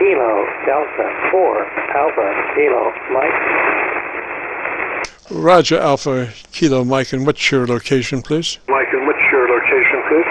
Kilo Delta 4 Alpha Kilo Mike. Roger, Alpha Kilo Mike, and what's your location, please? Mike, and what's your location, please?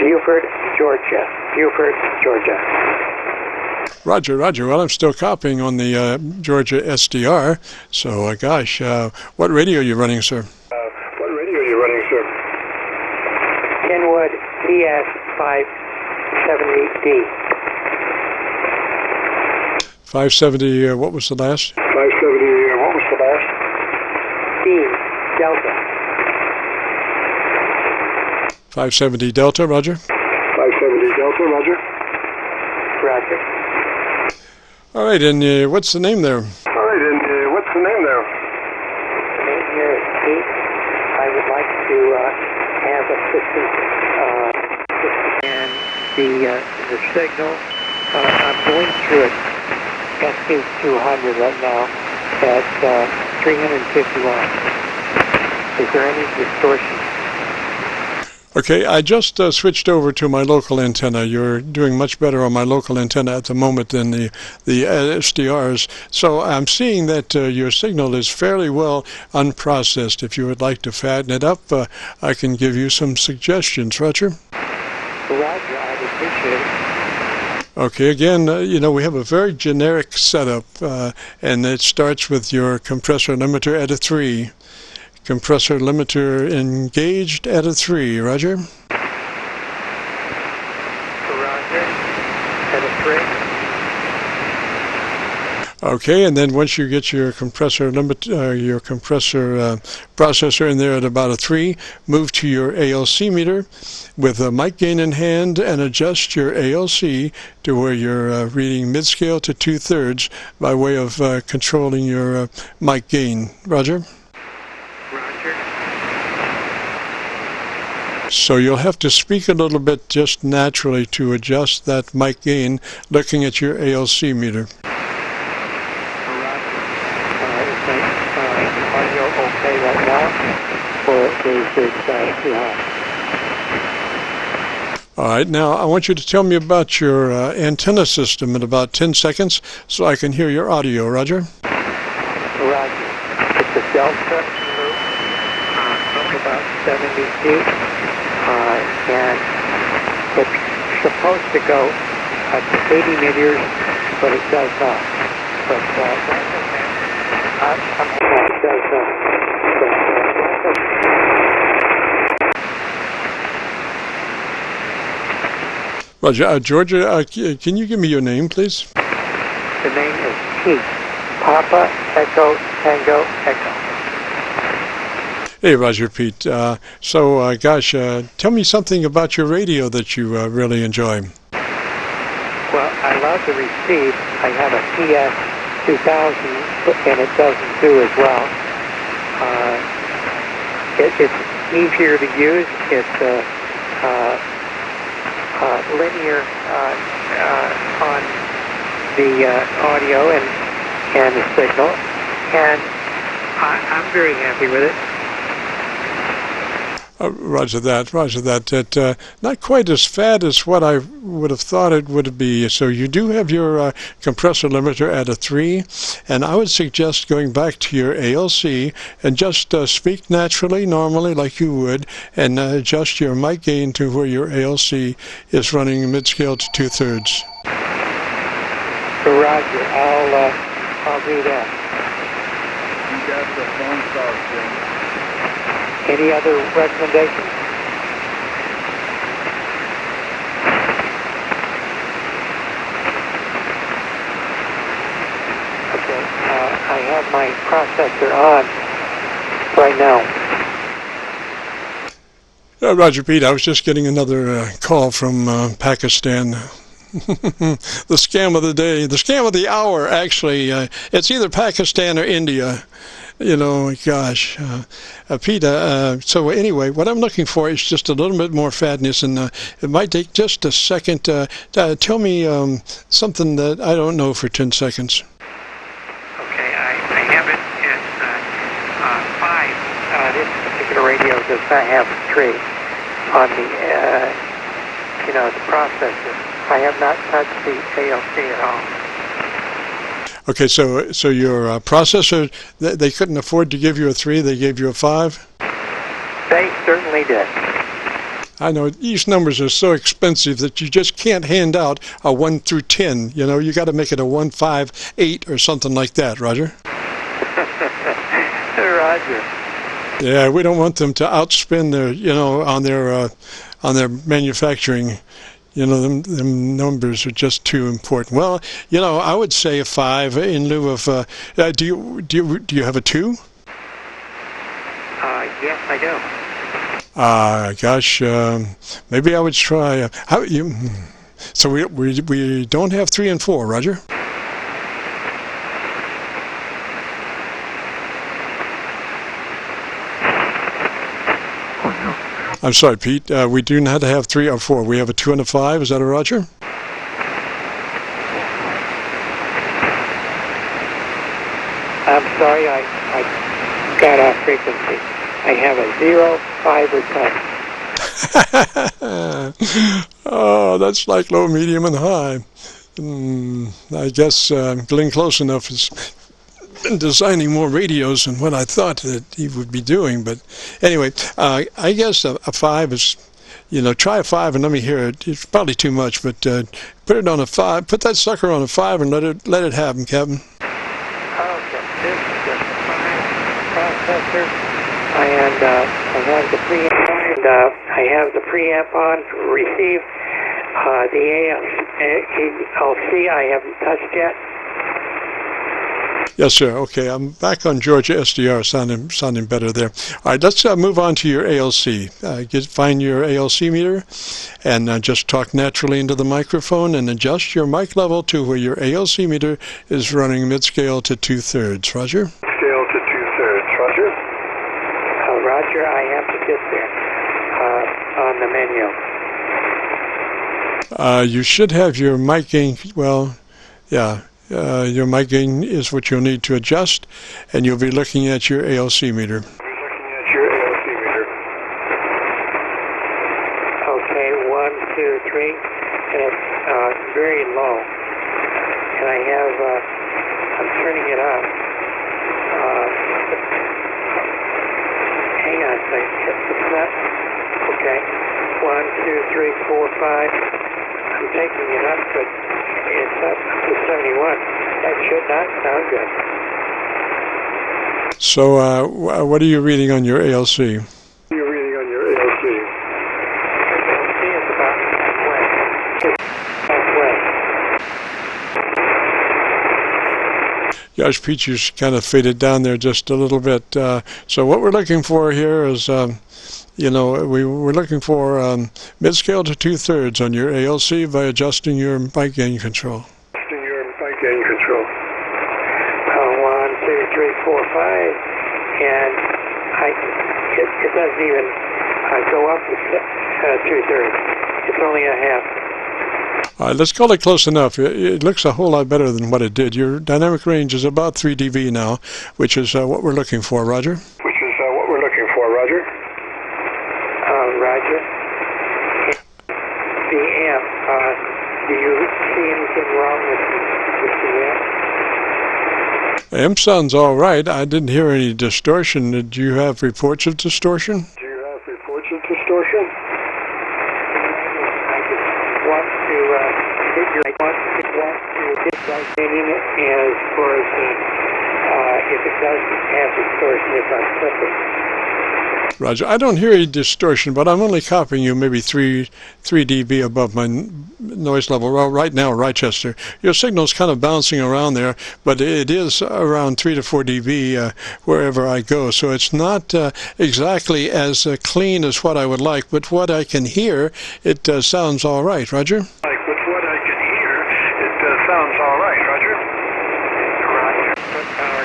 Beaufort, Georgia. Beaufort, Georgia. Roger, Roger. Well, I'm still copying on the Georgia SDR. So, gosh, what radio are you running, sir? What radio are you running, sir? Kenwood TS-570D. 570, what was the last? 570, what was the last? D, Delta. 570 Delta, Roger. 570 Delta, Roger. Roger. All right, and what's the name there? All right, and what's the name there? The name here is Pete. I would like to have assistance and the signal. I'm going through it. SQ200 right now at 350 watts. Is there any distortion? Okay, I just switched over to my local antenna. You're doing much better on my local antenna at the moment than the SDRs. So I'm seeing that your signal is fairly well unprocessed. If you would like to fatten it up, I can give you some suggestions. Roger? Roger, I'd appreciate it. Okay, again, we have a very generic setup, and it starts with your compressor limiter at a 3. Compressor limiter engaged at a 3. Roger? Roger. At a 3. Okay, and then once you get your compressor processor in there at about a 3, move to your ALC meter with a mic gain in hand and adjust your ALC to where you're reading mid-scale to 2/3 by way of controlling your mic gain. Roger? Roger. So you'll have to speak a little bit just naturally to adjust that mic gain looking at your ALC meter. Audio okay right now, or is it too high? All right, now I want you to tell me about your antenna system in about 10 seconds so I can hear your audio. Roger? Roger. It's a Delta loop, up about 70 feet, and it's supposed to go at 80 meters, but it does not. But that's okay. It does not. Roger, Georgia, can you give me your name, please? The name is Pete. Papa, Echo, Tango, Echo. Hey, Roger, Pete. Gosh, tell me something about your radio that you really enjoy. Well, I love the receive. I have a TS-570, and it doesn't do as well. It's easier to use. It's linear on the audio and the signal, and I'm very happy with it. Roger that. Not quite as fat as what I would have thought it would be. So you do have your compressor limiter at a 3, and I would suggest going back to your ALC and just speak naturally, normally, like you would, and adjust your mic gain to where your ALC is running mid-scale to 2/3. Roger, I'll do that. You got the phone call, Jim. Any other recommendations? Okay, I have my processor on right now. Roger, Pete, I was just getting another call from Pakistan. The scam of the day, the scam of the hour, actually. It's either Pakistan or India. Gosh. Pete, so anyway, what I'm looking for is just a little bit more fatness, and it might take just a second. Tell me something that I don't know for 10 seconds. Okay, I have it at 5. This particular radio does not have 3 on the, the processor. I have not touched the ALC at all. Okay, so your processor, they couldn't afford to give you a 3, they gave you a 5? They certainly did. I know, these numbers are so expensive that you just can't hand out a 1 through 10. You know, you got to make it a 1, 5, 8 or something like that, Roger. Roger. Yeah, we don't want them to outspend their, on their manufacturing. You know, them numbers are just too important. Well, I would say a 5 in lieu of. Do you have a 2? Yes, I do. Gosh, maybe I would try. So we don't have 3 and 4, Roger. I'm sorry, Pete. We do not have 3 or 4. We have a 2 and a 5. Is that a Roger? I'm sorry, I got off frequency. I have a 0, 5, or 10. Oh, that's like low, medium, and high. I guess Glenn Close Enough has been designing more radios than what I thought that he would be doing. But anyway, I guess a 5 is, try a 5 and let me hear it. It's probably too much, but put it on a 5. Put that sucker on a 5 and let it happen, Captain. Okay, this is just a 5 processor, and I have the preamp on, receive the ALC I haven't touched yet. Yes, sir. Okay, I'm back on Georgia SDR, sounding better there. All right, let's move on to your ALC. Find your ALC meter, and just talk naturally into the microphone, and adjust your mic level to where your ALC meter is running mid-scale to 2/3. Roger. Scale to 2/3. Roger. Roger, I have to get there on the menu. You should have your mic gain. Well, yeah. Your mic gain is what you'll need to adjust, and you'll be looking at your ALC meter. Okay, 1, 2, 3, and it's very low. And I have, I'm turning it up. Hang on a second. It's not, okay. 1, 2, 3, 4, 5. I'm taking it up, but it's up to 71. That should not sound good. So, what are you reading on your ALC? ALC is about halfway. Gosh, Pete, you kind of faded down there just a little bit. So what we're looking for here is, we're looking for mid-scale to 2/3 on your ALC by adjusting your mic gain control. 1, 2, 3, 4, 5, and it doesn't even go up to 2/3. It's only a half. All right, let's call it close enough. It looks a whole lot better than what it did. Your dynamic range is about 3 dB now, which is what we're looking for, Roger. Roger. The amp, do you see anything wrong with the amp? The amp sounds all right. I didn't hear any distortion. Did you have reports of distortion? I just want to get in it as far as if it does have distortion, if I'm flipping. Roger. I don't hear any distortion, but I'm only copying you maybe 3 dB above my noise level. Well, right now, Rochester, your signal's kind of bouncing around there, but it is around 3 to 4 dB wherever I go. So it's not exactly as clean as what I would like, but what I can hear, it sounds all right, Roger. Roger. Put power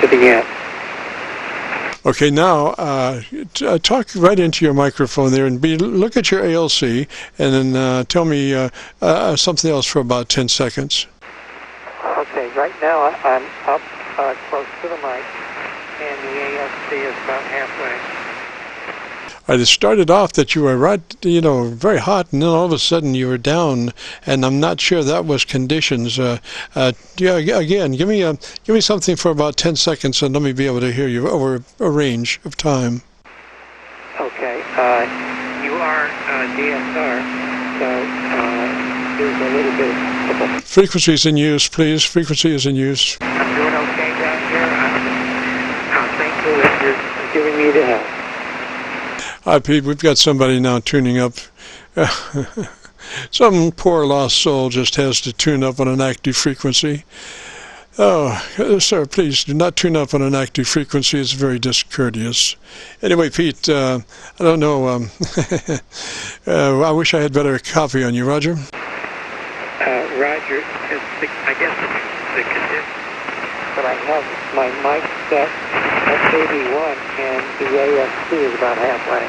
to the amp. Okay, now talk right into your microphone there and look at your ALC and then tell me something else for about 10 seconds. Okay, right now I'm up close to the mic and the ALC is about halfway. It started off that you were right, very hot, and then all of a sudden you were down, and I'm not sure that was conditions. Again, give me something for about 10 seconds, and let me be able to hear you over a range of time. Okay. You are DSR, so there's a little bit of... Frequency is in use, please. Frequency is in use. I'm doing okay down here. I'm thankful that you're giving me the help. Hi, Pete. We've got somebody now tuning up. Some poor lost soul just has to tune up on an active frequency. Oh, sir, please do not tune up on an active frequency. It's very discourteous. Anyway, Pete, I don't know. I wish I had better copy on you, Roger. Roger, I guess the condition, but I have my mic set at 81 and the ASC is about halfway.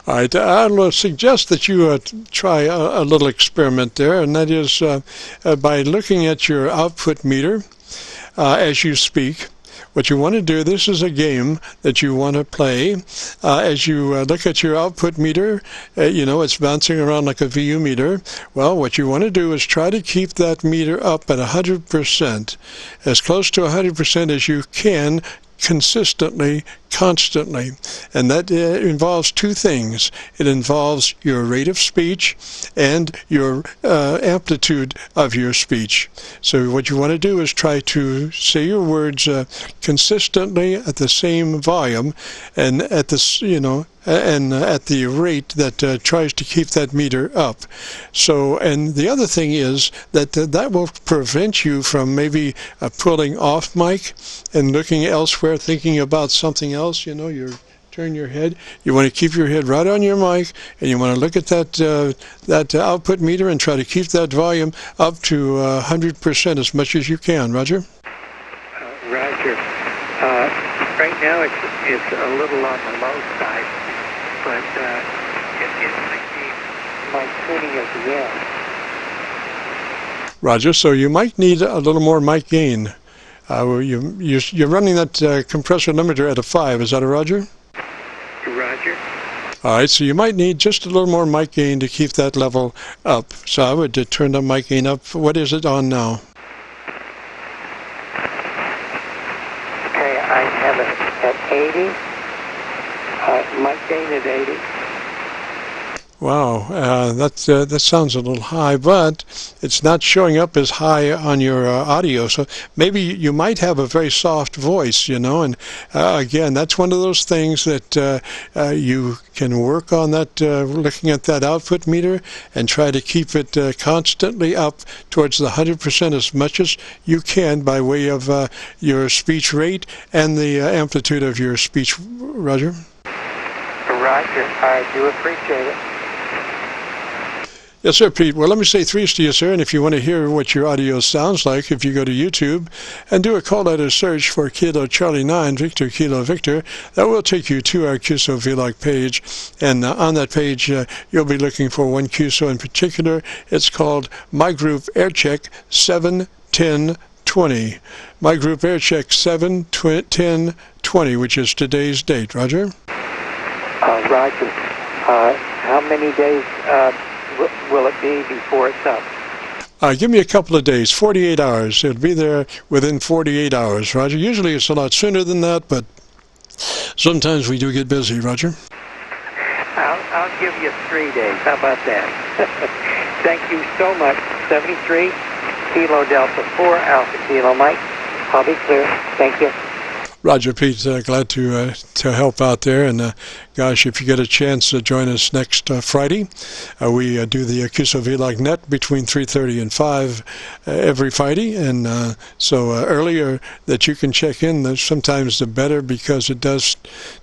All right, I'll suggest that you try a little experiment there, and that is by looking at your output meter as you speak. What you want to do, this is a game that you want to play. As you look at your output meter, it's bouncing around like a VU meter. Well, what you want to do is try to keep that meter up at 100%, as close to 100% as you can, consistently, constantly. And that involves two things. It involves your rate of speech and your amplitude of your speech. So what you want to do is try to say your words consistently at the same volume and at this, and at the rate that tries to keep that meter up. So, and the other thing is that that will prevent you from maybe pulling off mic and looking elsewhere, thinking about something else. You turn your head. You want to keep your head right on your mic, and you want to look at that output meter and try to keep that volume up to 100% as much as you can. Roger? Roger. Right now it's a little on the low side, but it might be my tuning at the end. Roger, so you might need a little more mic gain. You're running that compressor limiter at a 5, is that a Roger? Roger. All right, so you might need just a little more mic gain to keep that level up. So I would turn the mic gain up. What is it on now? Okay, I have it at 80. Mic gain at 80. Wow, that sounds a little high, but it's not showing up as high on your audio. So maybe you might have a very soft voice, and again, that's one of those things that you can work on, that looking at that output meter and try to keep it constantly up towards the 100% as much as you can by way of your speech rate and the amplitude of your speech. Roger? Roger, I do appreciate it. Yes, sir, Pete. Well, let me say threes to you, sir, and if you want to hear what your audio sounds like, if you go to YouTube and do a call letter search for Kilo Charlie 9, Victor Kilo Victor, that will take you to our Qso-Vlog page, and on that page you'll be looking for one Qso in particular. It's called My Group Aircheck 71020. My Group Aircheck 71020, which is today's date. Roger? Roger. How many days will it be before it's up? Give me a couple of days, 48 hours. It'll be there within 48 hours, Roger. Usually it's a lot sooner than that, but sometimes we do get busy, Roger. I'll give you 3 days. How about that? Thank you so much. 73 Kilo Delta 4 Alpha Kilo Mike. I'll be clear. Thank you. Roger, Pete, glad to help out there, and gosh, if you get a chance to join us next Friday, we do the Qso-Vlog net between 3:30 and 5 every Friday, and so earlier that you can check in, sometimes the better, because it does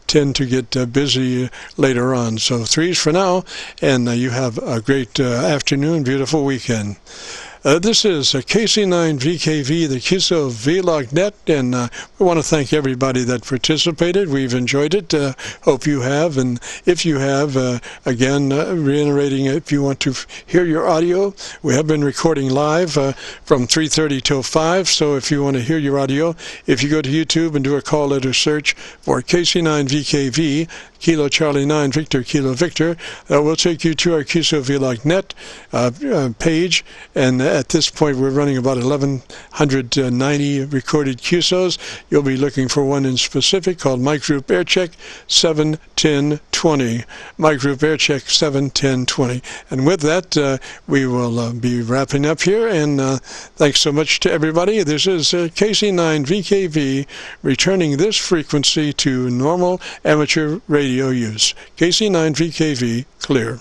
tend to get busy later on. So 3s for now, and you have a great afternoon, beautiful weekend. This is KC9VKV, the Qso-Vlog net, and we want to thank everybody that participated. We've enjoyed it. Hope you have, and if you have, again, reiterating, if you want to hear your audio, we have been recording live from 3:30 till 5, so if you want to hear your audio, if you go to YouTube and do a call letter search for KC9VKV, Kilo Charlie 9 Victor Kilo Victor. We'll take you to our Qso-Vlog net page, and at this point we're running about 1,190 recorded QSOs. You'll be looking for one in specific called Mic Group Aircheck 71020. Mic Group Aircheck 71020. And with that, we will be wrapping up here, and thanks so much to everybody. This is KC9VKV returning this frequency to normal amateur radio use. KC9VKV clear.